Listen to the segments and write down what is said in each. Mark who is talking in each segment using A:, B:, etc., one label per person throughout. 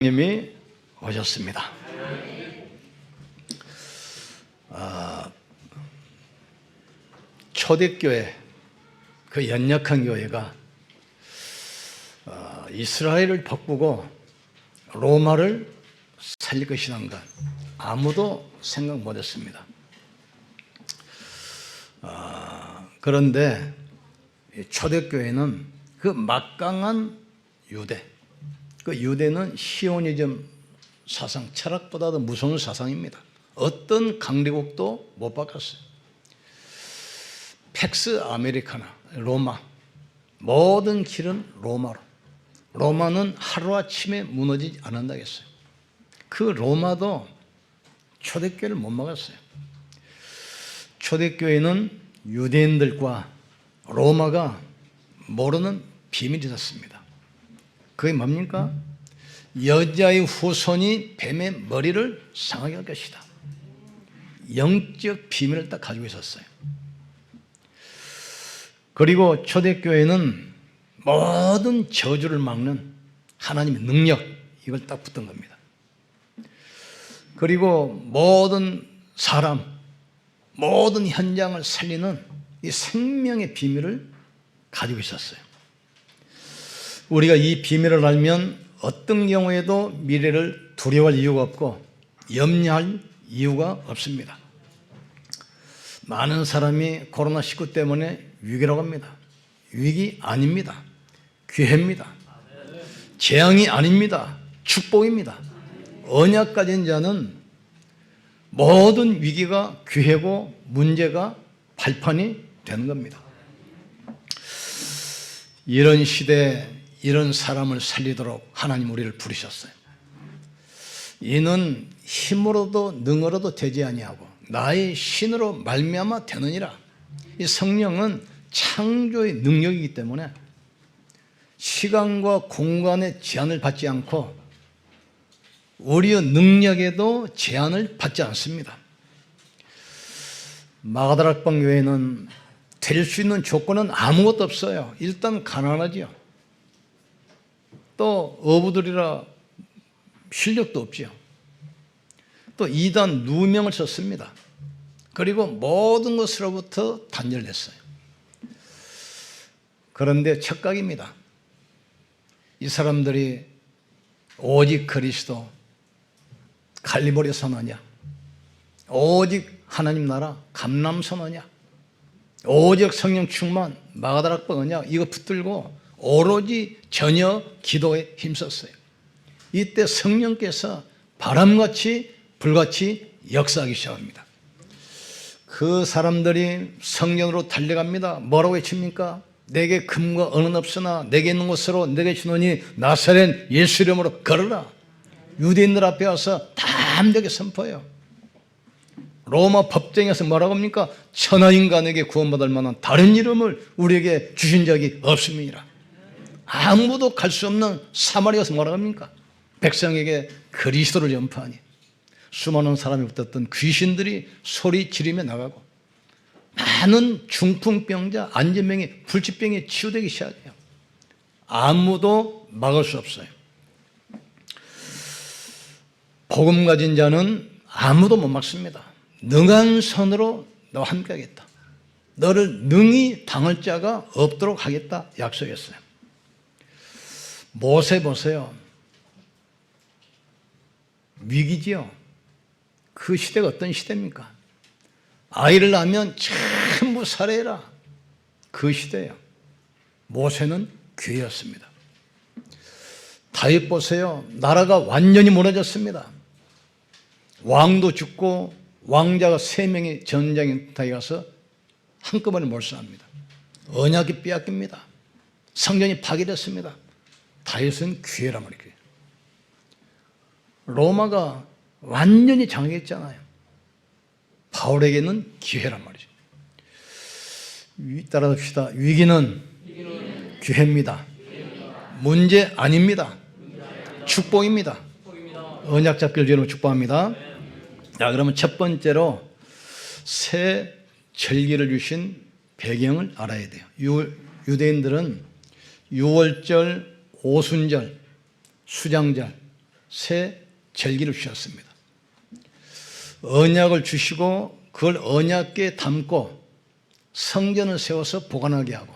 A: 님이 오셨습니다. 초대교회, 그 연약한 교회가 이스라엘을 바꾸고 로마를 살릴 것이라는 것 아무도 생각 못했습니다. 그런데 초대교회는 그 막강한 유대, 그 유대는 시오니즘 사상, 철학보다도 무서운 사상입니다. 어떤 강대국도 못 바꿨어요. 팩스 아메리카나, 로마, 모든 길은 로마로. 로마는 하루아침에 무너지지 않는다고 했어요. 그 로마도 초대교회를 못 막았어요. 초대교회는 유대인들과 로마가 모르는 비밀이 있었습니다. 그게 뭡니까? 여자의 후손이 뱀의 머리를 상하게 할 것이다. 영적 비밀을 딱 가지고 있었어요. 그리고 초대교회는 모든 저주를 막는 하나님의 능력, 이걸 딱 붙던 겁니다. 그리고 모든 사람, 모든 현장을 살리는 이 생명의 비밀을 가지고 있었어요. 우리가 이 비밀을 알면 어떤 경우에도 미래를 두려워할 이유가 없고 염려할 이유가 없습니다. 많은 사람이 코로나19 때문에 위기라고 합니다. 위기 아닙니다. 기회입니다. 재앙이 아닙니다. 축복입니다. 언약 가진 자는 모든 위기가 기회고 문제가 발판이 되는 겁니다. 이런 시대에 이런 사람을 살리도록 하나님 우리를 부르셨어요. 이는 힘으로도 능으로도 되지 아니하고 나의 신으로 말미암아 되느니라. 이 성령은 창조의 능력이기 때문에 시간과 공간의 제한을 받지 않고 우리의 능력에도 제한을 받지 않습니다. 마가다락방 교회는 될 수 있는 조건은 아무것도 없어요. 일단 가난하지요. 또 어부들이라 실력도 없지요. 또 이단 누명을 썼습니다. 그리고 모든 것으로부터 단절됐어요. 그런데 착각입니다. 이 사람들이 오직 그리스도, 갈리보리 선언이야, 오직 하나님 나라, 감람 선언이야, 오직 성령 충만, 마가다락방 언약, 이거 붙들고 오로지 전혀 기도에 힘썼어요. 이때 성령께서 바람같이 불같이 역사하기 시작합니다. 그 사람들이 성령으로 달려갑니다. 뭐라고 외칩니까? 내게 금과 은은 없으나 내게 있는 것으로 내게 주노니 나사렛 예수 이름으로 걸어라. 유대인들 앞에 와서 담대하게 선포해요. 로마 법정에서 뭐라고 합니까? 천하인간에게 구원받을 만한 다른 이름을 우리에게 주신 적이 없음이니라. 아무도 갈 수 없는 사마리아에서 뭐라고 합니까? 백성에게 그리스도를 전파하니 수많은 사람이 붙었던 귀신들이 소리 지르며 나가고 많은 중풍병자, 안전병이, 불치병이 치유되기 시작해요. 아무도 막을 수 없어요. 복음 가진 자는 아무도 못 막습니다. 능한 손으로 너와 함께 하겠다. 너를 능히 당할 자가 없도록 하겠다 약속했어요. 모세 보세요. 위기지요. 그 시대가 어떤 시대입니까? 아이를 낳으면 전부 살해해라. 그 시대예요. 모세는 귀했습니다. 다윗 보세요. 나라가 완전히 무너졌습니다. 왕도 죽고 왕자가 3명이 전장에 다가서 한꺼번에 몰살합니다. 언약이 빼앗깁니다. 성전이 파괴됐습니다. 다윗은 귀해란 말이에요. 로마가 완전히 장악했잖아요. 바울에게는 기회란 말이죠. 따라합시다. 위기는 기회입니다. 문제 아닙니다. 축복입니다. 언약 잡기를 주로 축복합니다. 자, 그러면 첫 번째로 새 절기를 주신 배경을 알아야 돼요. 유대인들은 유월절, 오순절, 수장절, 새 절기를 주셨습니다. 언약을 주시고 그걸 언약궤에 담고 성전을 세워서 보관하게 하고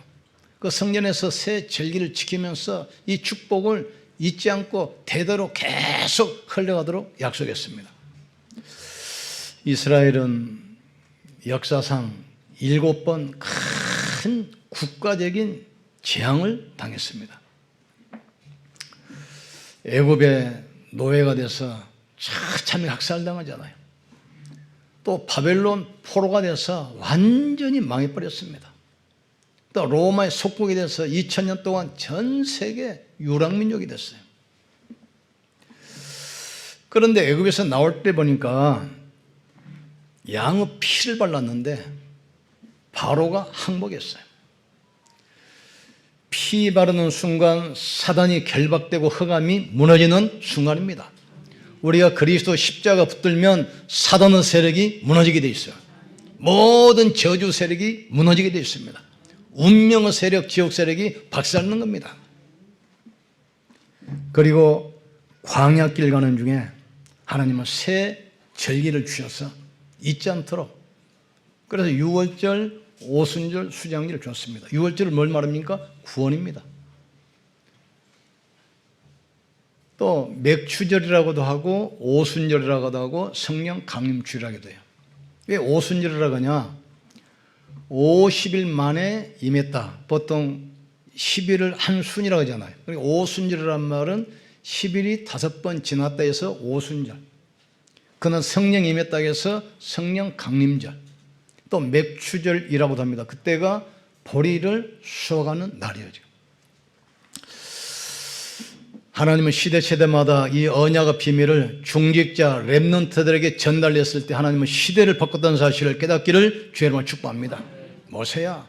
A: 그 성전에서 새 절기를 지키면서 이 축복을 잊지 않고 대대로 계속 흘러가도록 약속했습니다. 이스라엘은 역사상 7번 큰 국가적인 재앙을 당했습니다. 애굽의 노예가 돼서 처참히 학살당하잖아요. 또 바벨론 포로가 돼서 완전히 망해버렸습니다. 또 로마의 속국이 돼서 2000년 동안 전 세계 유랑민족이 됐어요. 그런데 애굽에서 나올 때 보니까 양의 피를 발랐는데 바로가 항복했어요. 피 바르는 순간 사단이 결박되고 흑암이 무너지는 순간입니다. 우리가 그리스도 십자가 붙들면 사단의 세력이 무너지게 돼 있어요. 모든 저주 세력이 무너지게 돼 있습니다. 운명의 세력, 지옥 세력이 박살나는 겁니다. 그리고 광야길 가는 중에 하나님은 새 절기를 주셔서 잊지 않도록 그래서 유월절, 오순절, 수장절을 줬습니다. 유월절은 뭘 말합니까? 구원입니다. 또 맥추절이라고도 하고 오순절이라고도 하고 성령 강림주일이라고도 해요. 왜 오순절이라고 하냐? 50일 만에 임했다. 보통 10일을 한순이라고 하잖아요. 오순절이란 말은 10일이 5번 지났다 해서 오순절. 그는 성령이 임했다 해서 성령 강림절. 또 맥추절이라고도 합니다. 그때가 보리를 수확하는 날이죠. 하나님은 시대마다 이 언약의 비밀을 중직자 렘넌트들에게 전달했을 때 하나님은 시대를 바꿨다는 사실을 깨닫기를 주의 이름으로 축복합니다. 모세야,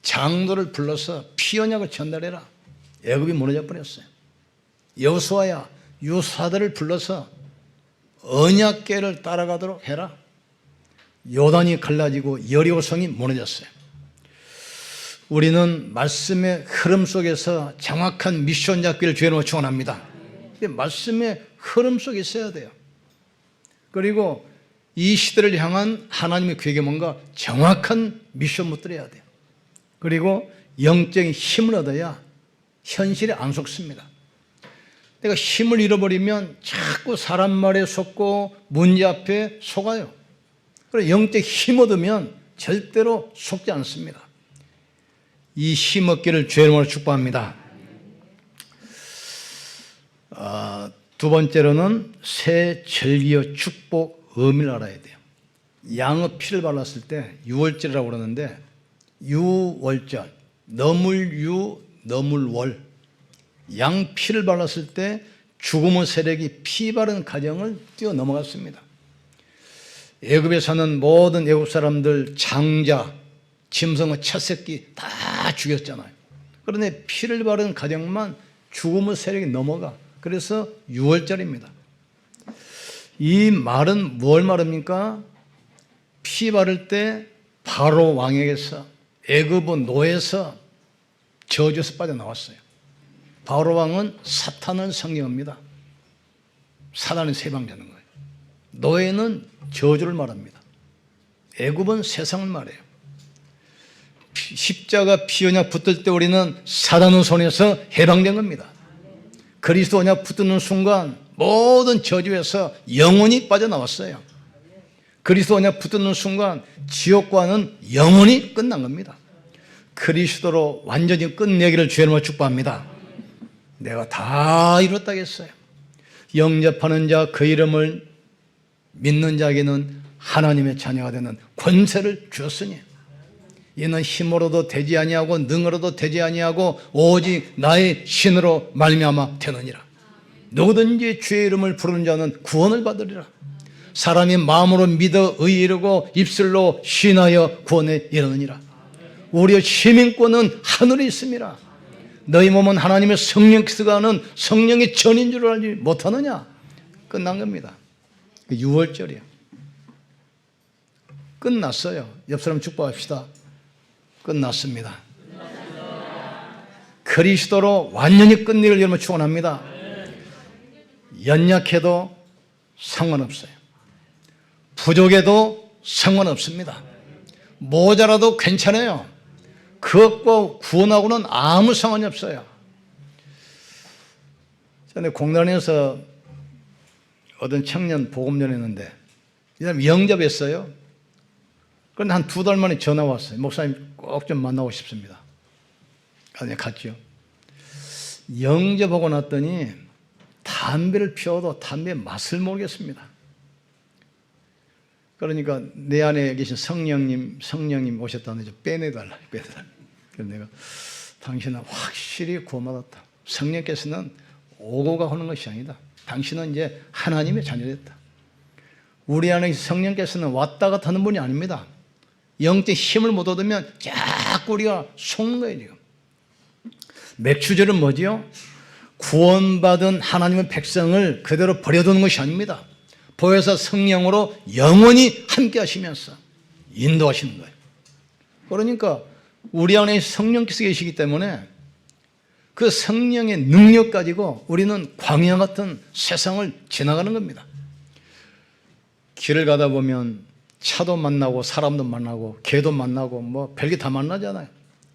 A: 장로를 불러서 피언약을 전달해라. 애굽이 무너져 버렸어요. 여호수아야, 유사들을 불러서 언약궤를 따라가도록 해라. 요단이 갈라지고 여리고성이 무너졌어요. 우리는 말씀의 흐름 속에서 정확한 미션 잡기를 주의 이름으로 축원합니다. 말씀의 흐름 속에 있어야 돼요. 그리고 이 시대를 향한 하나님의 계획이 뭔가 정확한 미션 붙들어야 돼요. 그리고 영적인 힘을 얻어야 현실에 안 속습니다. 내가 힘을 잃어버리면 자꾸 사람 말에 속고 문제 앞에 속아요. 그리고 영적 힘 얻으면 절대로 속지 않습니다. 이 힘 얻기를 주의 이름으로 축복합니다. 두 번째로는 새 절기의 축복 의미를 알아야 돼요. 양의 피를 발랐을 때 유월절이라고 그러는데 유월절, 너물유, 너물월 양 피를 발랐을 때 죽음의 세력이 피 바른 가정을 뛰어넘어갔습니다. 애굽에 사는 모든 애굽 사람들 장자, 짐승의 첫 새끼 다 죽였잖아요. 그런데 피를 바른 가정만 죽음의 세력이 넘어가. 그래서 유월절입니다. 이 말은 뭘 말합니까? 피 바를 때 바로 왕에게서 애굽의 노예에서 저주에서 빠져나왔어요. 바로 왕은 사탄을 상징합니다. 사단의 세방자는 거예요. 노예는 저주를 말합니다. 애굽은 세상을 말해요. 십자가 피 언약 붙들 때 우리는 사단의 손에서 해방된 겁니다. 그리스도 언약 붙드는 순간 모든 저주에서 영원히 빠져나왔어요. 그리스도 언약 붙드는 순간 지옥과는 영원히 끝난 겁니다. 그리스도로 완전히 끝내기를 주의 이름으로 축복합니다. 내가 다 이뤘다겠어요. 영접하는 자 그 이름을 믿는 자에게는 하나님의 자녀가 되는 권세를 주었으니 이는 힘으로도 되지 아니하고 능으로도 되지 아니하고 오직 나의 신으로 말미암아 되느니라. 누구든지 주의 이름을 부르는 자는 구원을 받으리라. 사람이 마음으로 믿어 의에 이르고 입술로 신하여 구원에 이르느니라. 우리의 시민권은 하늘에 있음이라. 너희 몸은 하나님의 성령께서 하는 성령의 전인 줄 알지 못하느냐. 끝난 겁니다. 6월절이에요. 끝났어요. 옆 사람 축복합시다. 끝났습니다. 그리스도로 완전히 끝내기를 여러분 축원합니다. 연약해도 상관없어요. 부족해도 상관없습니다. 모자라도 괜찮아요. 그것과 구원하고는 아무 상관이 없어요. 전에 공단에서 어떤 청년 복음 전했는데 이 사람 영접했어요. 그런데 한 2달 만에 전화 왔어요. 목사님 꼭 좀 만나고 싶습니다. 그래서 갔죠. 영접하고 났더니 담배를 피워도 담배의 맛을 모르겠습니다. 그러니까 내 안에 계신 성령님 오셨다는데 빼내달라. 그래서 내가 당신은 확실히 구원받았다. 성령께서는 오고 가는 것이 아니다. 당신은 이제 하나님의 자녀됐다. 우리 안에 성령께서는 왔다 갔다 하는 분이 아닙니다. 영적 힘을 못 얻으면 자꾸 우리가 속는 거예요. 지금. 맥주절은 뭐지요? 구원받은 하나님의 백성을 그대로 버려두는 것이 아닙니다. 보혜사 성령으로 영원히 함께 하시면서 인도하시는 거예요. 그러니까 우리 안에 성령께서 계시기 때문에 그 성령의 능력 가지고 우리는 광야 같은 세상을 지나가는 겁니다. 길을 가다 보면 차도 만나고 사람도 만나고 개도 만나고 뭐 별게 다 만나잖아요.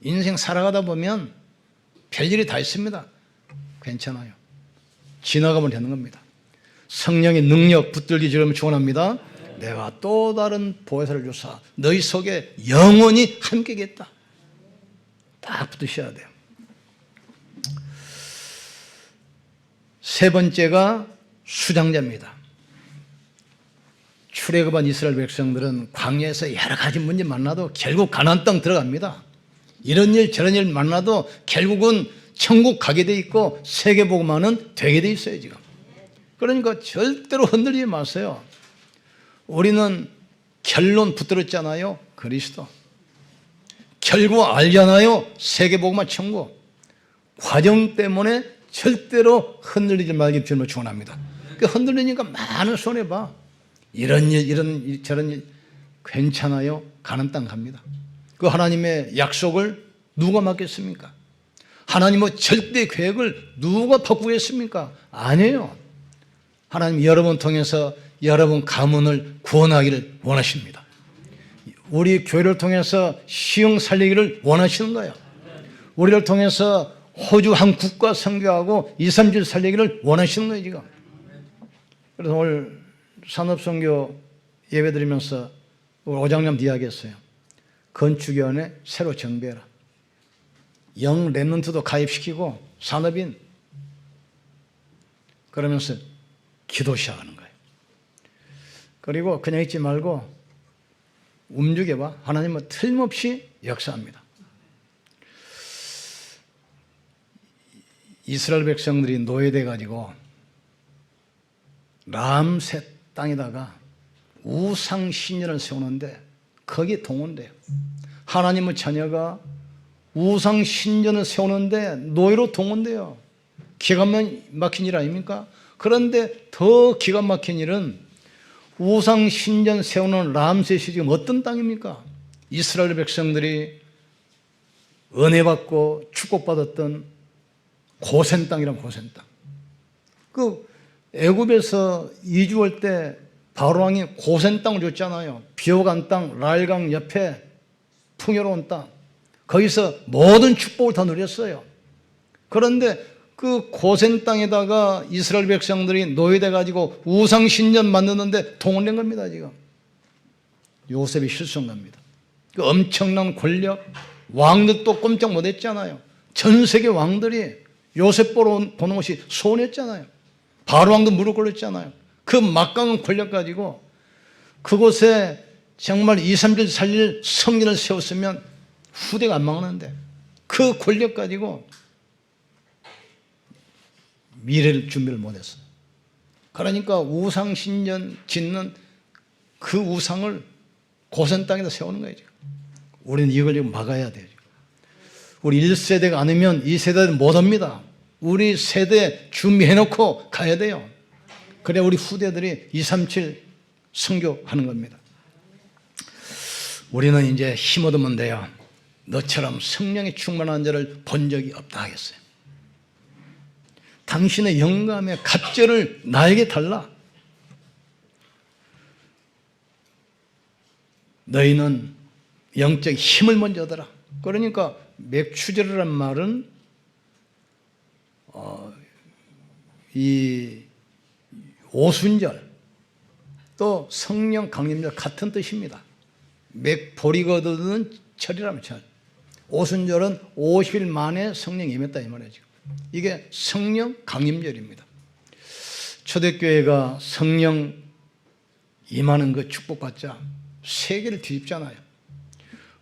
A: 인생 살아가다 보면 별일이 다 있습니다. 괜찮아요. 지나가면 되는 겁니다. 성령의 능력 붙들기 주려면 축원합니다. 내가 또 다른 보혜사를 주사 너희 속에 영원히 함께겠다. 딱 붙으셔야 돼요. 세 번째가 수장자입니다. 출애굽한 이스라엘 백성들은 광야에서 여러 가지 문제 만나도 결국 가나안 땅 들어갑니다. 이런 일 저런 일 만나도 결국은 천국 가게 돼 있고 세계복음화는 되게 돼 있어요 지금. 그러니까 절대로 흔들리지 마세요. 우리는 결론 붙들었잖아요. 그리스도. 결국 알잖아요. 세계복음화 천국. 과정 때문에 절대로 흔들리지 말기 주님을 축원합니다. 그 흔들리니까 많은 손해봐. 이런 일, 이런 일, 저런 일 괜찮아요. 가는 땅 갑니다. 그 하나님의 약속을 누가 막겠습니까? 하나님의 절대 계획을 누가 바꾸겠습니까? 아니에요. 하나님 여러분 통해서 여러분 가문을 구원하기를 원하십니다. 우리 교회를 통해서 시흥 살리기를 원하시는 거예요. 우리를 통해서 호주 한 국가 선교하고 2, 3주 살리기를 원하시는 거예요 지금. 그래서 오늘 산업선교 예배 드리면서 오장님 이야기했어요. 건축위원회 새로 정비해라. 영 랩런트도 가입시키고 산업인 그러면서 기도 시작하는 거예요. 그리고 그냥 있지 말고 움직여봐. 하나님은 틀림없이 역사합니다. 이스라엘 백성들이 노예돼 가지고 람셋 땅에다가 우상 신전을 세우는데 거기에 동원돼요. 하나님의 자녀가 우상 신전을 세우는데 노예로 동원돼요. 기가 막힌 일 아닙니까? 그런데 더 기가 막힌 일은 우상 신전 세우는 람셋이 지금 어떤 땅입니까? 이스라엘 백성들이 은혜 받고 축복받았던 고센 땅이란 고센 땅. 그 애굽에서 이주할 때 바로 왕이 고센 땅을 줬잖아요. 비옥한 땅, 라일강 옆에 풍요로운 땅. 거기서 모든 축복을 다 누렸어요. 그런데 그 고센 땅에다가 이스라엘 백성들이 노예돼 가지고 우상 신전 만드는데 동원된 겁니다 지금. 요셉이 실수한 겁니다. 그 엄청난 권력, 왕들도 꼼짝 못했잖아요. 전 세계 왕들이 요셉 보러 보는 것이 소원했잖아요. 바로 왕도 무릎 꿇었잖아요. 그 막강한 권력 가지고 그곳에 정말 2, 3주 살릴 성전을 세웠으면 후대가 안 망하는데 그 권력 가지고 미래를 준비를 못했어요. 그러니까 우상 신전 짓는 그 우상을 고센 땅에다 세우는 거예요. 지금. 우리는 이걸 지금 막아야 돼요. 우리 1세대가 아니면 2세대는 못합니다. 우리 세대 준비해놓고 가야 돼요. 그래야 우리 후대들이 237 선교하는 겁니다. 우리는 이제 힘 얻으면 돼요. 너처럼 성령이 충만한 자를 본 적이 없다 하겠어요. 당신의 영감의 갑절을 나에게 달라. 너희는 영적 힘을 먼저 얻어라. 그러니까 맥추절이라는 말은 이 오순절 또 성령 강림절 같은 뜻입니다. 맥보리가 얻는 철이라면 철. 오순절은 50일 만에 성령이 임했다 이 말이죠. 이게 성령 강림절입니다. 초대교회가 성령 임하는 그 축복받자 세계를 뒤집잖아요.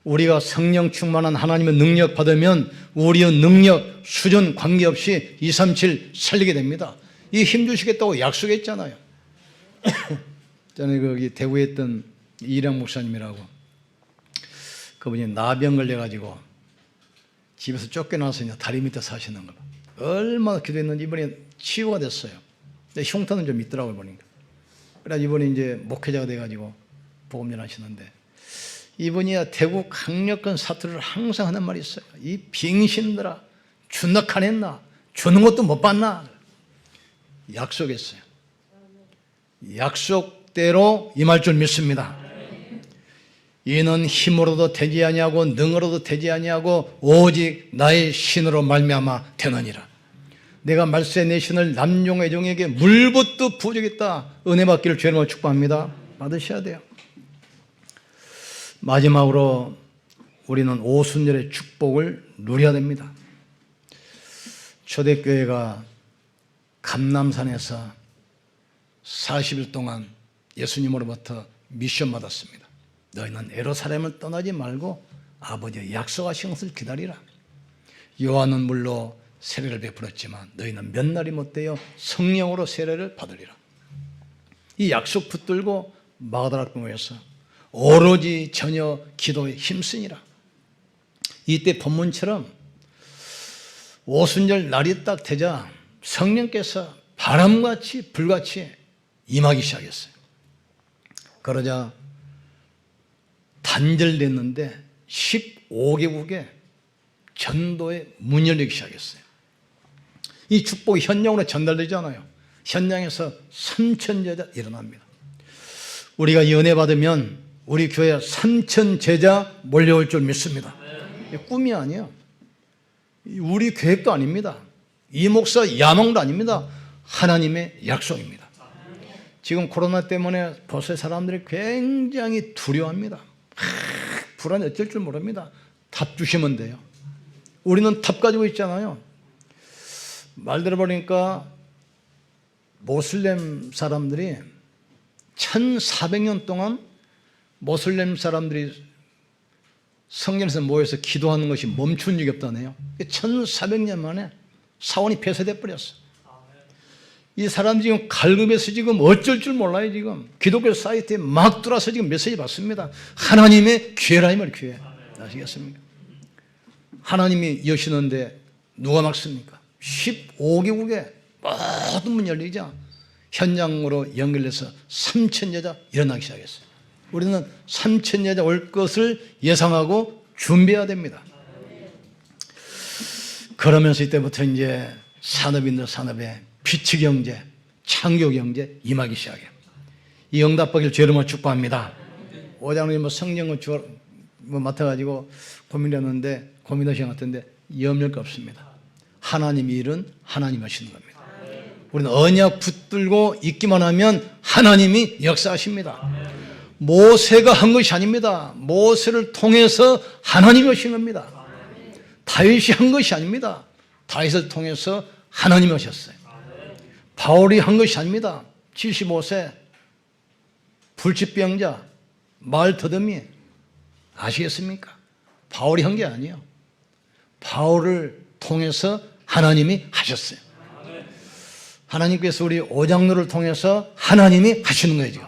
A: 우리가 성령 충만한 하나님의 능력 받으면 우리의 능력, 수준 관계없이 237 살리게 됩니다. 이 힘 주시겠다고 약속했잖아요. 저는 거기 대구에 있던 이랑 목사님이라고, 그분이 나병 걸려가지고 집에서 쫓겨나서 다리 밑에 사시는 거. 얼마나 기도했는지 이번에 치유가 됐어요. 근데 흉터는 좀 있더라고요, 보니까. 그래서 이번에 이제 목회자가 돼가지고 복음전 하시는데, 이분이 대구 강력한 사투리를 항상 하는 말이 있어요. 이 빙신들아, 준다 카냈나? 주는 것도 못 받나? 약속했어요. 약속대로 임할 줄 믿습니다. 이는 힘으로도 되지 아니하고 능으로도 되지 아니하고 오직 나의 신으로 말미암아 되느니라. 내가 말세 내 신을 남종 애종에게 물붓도 부어주겠다. 은혜 받기를 주님으로 축복합니다. 받으셔야 돼요. 마지막으로 우리는 오순절의 축복을 누려야 됩니다. 초대교회가 감남산에서 40일 동안 예수님으로부터 미션 받았습니다. 너희는 예루살렘을 떠나지 말고 아버지의 약속하신 것을 기다리라. 요한은 물로 세례를 베풀었지만 너희는 몇 날이 못되어 성령으로 세례를 받으리라. 이 약속 붙들고 마가다락 병원에서 오로지 전혀 기도에 힘쓰니라. 이때 본문처럼 오순절 날이 딱 되자 성령께서 바람같이 불같이 임하기 시작했어요. 그러자 단절됐는데 15개국에 전도의 문이 열리기 시작했어요. 이 축복이 현장으로 전달되잖아요. 현장에서 3,000 제자 일어납니다. 우리가 이 은혜 받으면 우리 교회에 3,000 제자 몰려올 줄 믿습니다. 꿈이 아니에요. 우리 계획도 아닙니다. 이 목사 야망도 아닙니다. 하나님의 약속입니다. 지금 코로나 때문에 벌써 사람들이 굉장히 두려워합니다. 불안해 어쩔 줄 모릅니다. 답 주시면 돼요. 우리는 답 가지고 있잖아요. 말 들어보니까 모슬렘 사람들이 1400년 동안 모슬렘 사람들이 성전에서 모여서 기도하는 것이 멈춘 적이 없다네요. 1400년 만에 사원이 폐쇄돼 버렸어. 이 사람들이 지금 갈급해서 지금 어쩔 줄 몰라요. 지금 기독교 사이트에 막 들어와서 지금 메시지 받습니다. 하나님의 기회라 이 말, 기회. 아시겠습니까? 하나님이 여시는데 누가 막습니까? 15개국에 모든 문 열리자 현장으로 연결해서 3,000 제자 일어나기 시작했어요. 우리는 3,000 제자 올 것을 예상하고 준비해야 됩니다. 그러면서 이때부터 이제 산업인들 산업에 피치경제, 창조경제 임하기 시작해요. 이 응답받기를 주님으로 축복합니다. 오장로님 성령을 맡아가지고 고민했는데 고민하신 것 같은데 염려할 거 없습니다. 하나님의 일은 하나님이 하시는 겁니다. 우리는 언약 붙들고 있기만 하면 하나님이 역사하십니다. 모세가 한 것이 아닙니다. 모세를 통해서 하나님이 하신 겁니다. 다윗이 한 것이 아닙니다. 다윗을 통해서 하나님이 하셨어요. 바울이 한 것이 아닙니다. 75세 불치병자 마을 더듬이 아시겠습니까? 바울이 한 게 아니에요. 바울을 통해서 하나님이 하셨어요. 하나님께서 우리 오장로를 통해서 하나님이 하시는 거예요, 지금.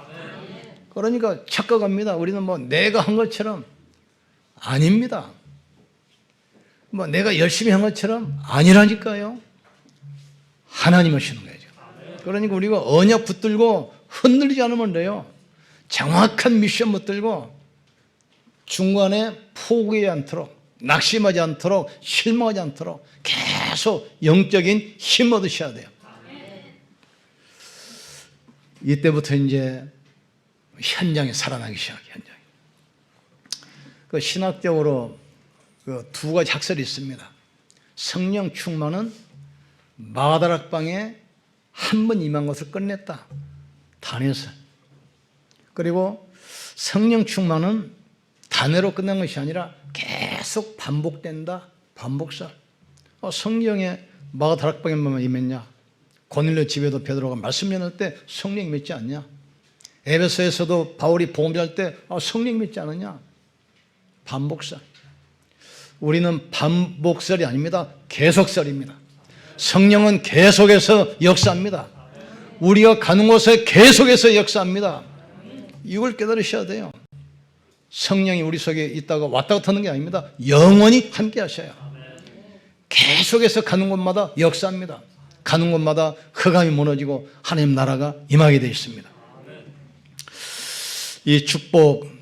A: 그러니까 착각합니다. 우리는 뭐 내가 한 것처럼 아닙니다. 뭐 내가 열심히 한 것처럼 아니라니까요. 하나님 하시는 거예요, 지금. 그러니까 우리가 언약 붙들고 흔들리지 않으면 돼요. 정확한 미션 붙들고 중간에 포기하지 않도록 낙심하지 않도록, 실망하지 않도록 계속 영적인 힘 얻으셔야 돼요. 이때부터 이제 현장에 살아나기 시작해요. 현장에. 그 신학적으로 그 두 가지 학설이 있습니다. 성령 충만은 마가다락방에 한 번 임한 것을 끝냈다. 단에서. 그리고 성령 충만은 단회로 끝난 것이 아니라 계속 반복된다. 반복살. 성령에 마가다락방에만 임했냐? 고넬료 집에도 베드로가 말씀 전할 때 성령 믿지 않냐? 에베소에서도 바울이 복음 전할 때 성령 믿지 않느냐? 반복살. 우리는 반복살이 아닙니다. 계속살입니다. 성령은 계속해서 역사합니다. 우리가 가는 곳에 계속해서 역사합니다. 이걸 깨달으셔야 돼요. 성령이 우리 속에 있다가 왔다 갔다 하는 게 아닙니다. 영원히 함께 하셔요. 계속해서 가는 곳마다 역사합니다. 가는 곳마다 흑암이 무너지고 하나님 나라가 임하게 되어 있습니다. 이 축복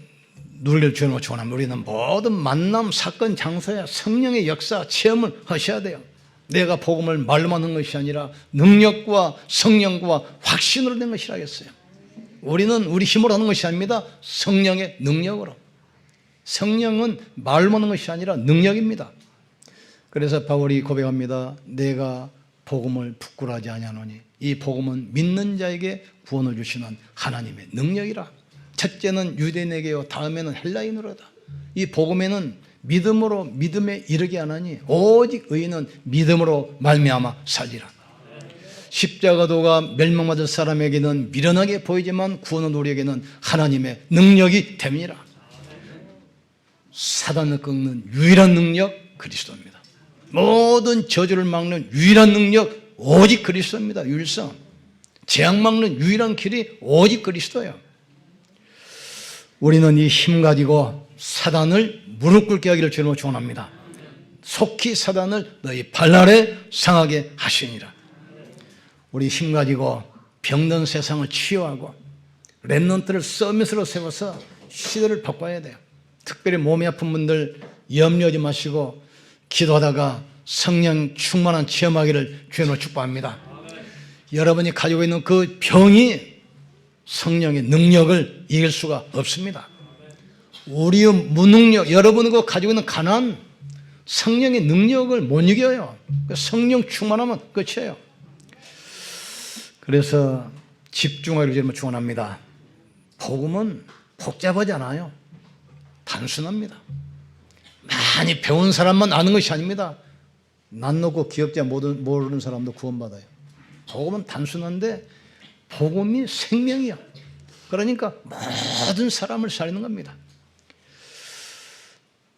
A: 누릴 주님을 원합니다. 우리는 모든 만남, 사건, 장소에 성령의 역사 체험을 하셔야 돼요. 내가 복음을 말로만 한 것이 아니라 능력과 성령과 확신으로 된 것이라겠어요. 우리는 우리 힘으로 하는 것이 아닙니다. 성령의 능력으로. 성령은 말로만 하는 것이 아니라 능력입니다. 그래서 바울이 고백합니다. 내가 복음을 부끄러워하지 아니하노니 이 복음은 믿는 자에게 구원을 주시는 하나님의 능력이라. 첫째는 유대인에게요, 다음에는 헬라인으로다. 이 복음에는 믿음으로 믿음에 이르게 하나니 오직 의인은 믿음으로 말미암아 살리라. 십자가도가 멸망받을 사람에게는 미련하게 보이지만 구원은 우리에게는 하나님의 능력이 됨이라. 사단을 꺾는 유일한 능력 그리스도입니다. 모든 저주를 막는 유일한 능력 오직 그리스도입니다. 유일성. 재앙 막는 유일한 길이 오직 그리스도예요. 우리는 이 힘 가지고 사단을 무릎 꿇게 하기를 주님으로 축원합니다. 속히 사단을 너희 발 아래 상하게 하시니라. 우리 힘 가지고 병든 세상을 치유하고 렘넌트를 서밋으로 세워서 시대를 바꿔야 돼요. 특별히 몸이 아픈 분들 염려하지 마시고 기도하다가 성령 충만한 체험하기를 주님으로 축복합니다. 여러분이 가지고 있는 그 병이 성령의 능력을 이길 수가 없습니다. 우리의 무능력, 여러분이 가지고 있는 가난, 성령의 능력을 못 이겨요. 성령 충만하면 끝이에요. 그래서 집중하기를 주님을 축원합니다. 복음은 복잡하지 않아요. 단순합니다. 많이 배운 사람만 아는 것이 아닙니다. 난 놓고 기억자 모르는 사람도 구원받아요. 복음은 단순한데 복음이 생명이야. 그러니까 모든 사람을 살리는 겁니다.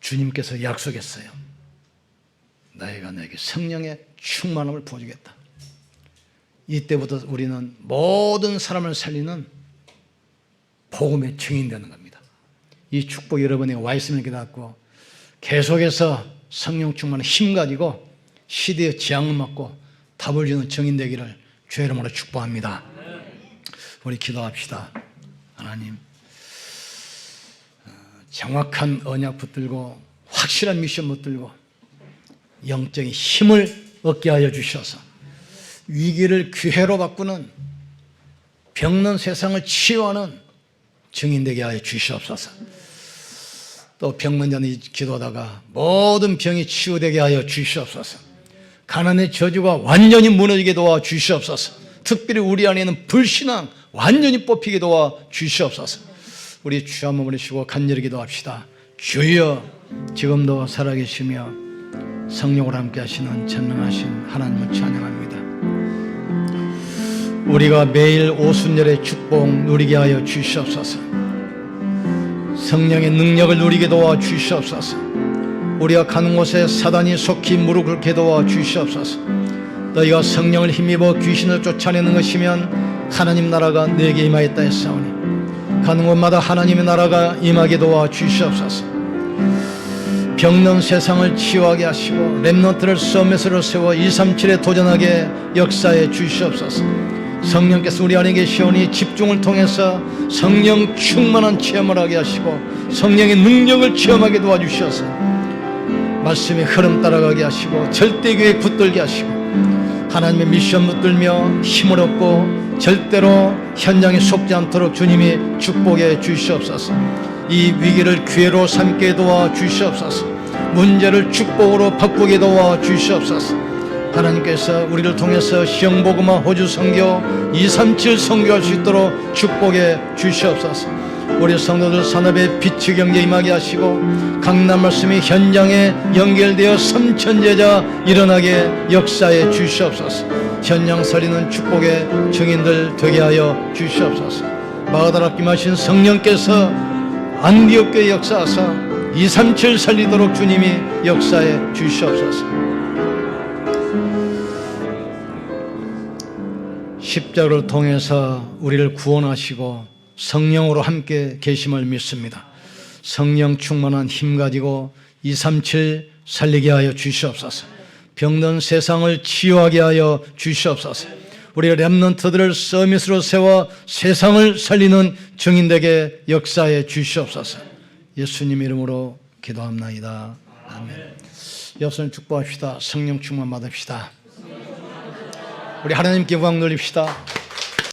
A: 주님께서 약속했어요. 너희가 내게 성령의 충만함을 부어주겠다. 이때부터 우리는 모든 사람을 살리는 복음의 증인되는 겁니다. 이 축복 여러분이 와 있으면 깨닫고 계속해서 성령 충만의 힘 가지고 시대의 재앙을 막고 답을 주는 증인 되기를 주의 이름으로 축복합니다. 우리 기도합시다. 하나님, 정확한 언약 붙들고 확실한 미션 붙들고 영적인 힘을 얻게 하여 주셔서 위기를 기회로 바꾸는 병든 세상을 치유하는 증인 되게 하여 주시옵소서. 또 병문전에 기도하다가 모든 병이 치유되게 하여 주시옵소서. 가난의 저주가 완전히 무너지게 도와 주시옵소서. 특별히 우리 안에 있는 불신앙 완전히 뽑히게 도와 주시옵소서. 우리 주 한번 부르시고 간절히 기도합시다. 주여, 지금도 살아계시며 성령으로 함께 하시는 전능하신 하나님을 찬양합니다. 우리가 매일 오순절의 축복 누리게 하여 주시옵소서. 성령의 능력을 누리게 도와 주시옵소서. 우리가 가는 곳에 사단이 속히 무릎 꿇게 도와 주시옵소서. 너희가 성령을 힘입어 귀신을 쫓아내는 것이면 하나님 나라가 내게 임하였다 했사오니 가는 곳마다 하나님의 나라가 임하게 도와 주시옵소서. 병든 세상을 치유하게 하시고 렘넌트를 서밋으로 세워 237에 도전하게 역사해 주시옵소서. 성령께서 우리 안에 계시오니 집중을 통해서 성령 충만한 체험을 하게 하시고 성령의 능력을 체험하게 도와주셔서 말씀의 흐름 따라가게 하시고 절대교회 붙들게 하시고 하나님의 미션 붙들며 힘을 얻고 절대로 현장에 속지 않도록 주님이 축복해 주시옵소서. 이 위기를 기회로 삼게 도와 주시옵소서. 문제를 축복으로 바꾸게 도와 주시옵소서. 하나님께서 우리를 통해서 시영복음화 호주 선교 237 선교할 수 있도록 축복해 주시옵소서. 우리 성도들 산업에 빛의 경제 임하게 하시고 강남 말씀이 현장에 연결되어 삼천제자 일어나게 역사해 주시옵소서. 현장 살리는 축복의 증인들 되게 하여 주시옵소서. 마가다라 김하신 성령께서 안디옥교회 역사하사 237 살리도록 주님이 역사해 주시옵소서. 십자가를 통해서 우리를 구원하시고 성령으로 함께 계심을 믿습니다. 성령 충만한 힘 가지고 237 살리게 하여 주시옵소서. 병든 세상을 치유하게 하여 주시옵소서. 우리 렘넌트들을 서밋으로 세워 세상을 살리는 증인되게 역사해 주시옵소서. 예수님 이름으로 기도합나이다. 아멘. 여러분 축복합시다. 성령 충만 받읍시다. 우리 하나님께 영광 돌립시다.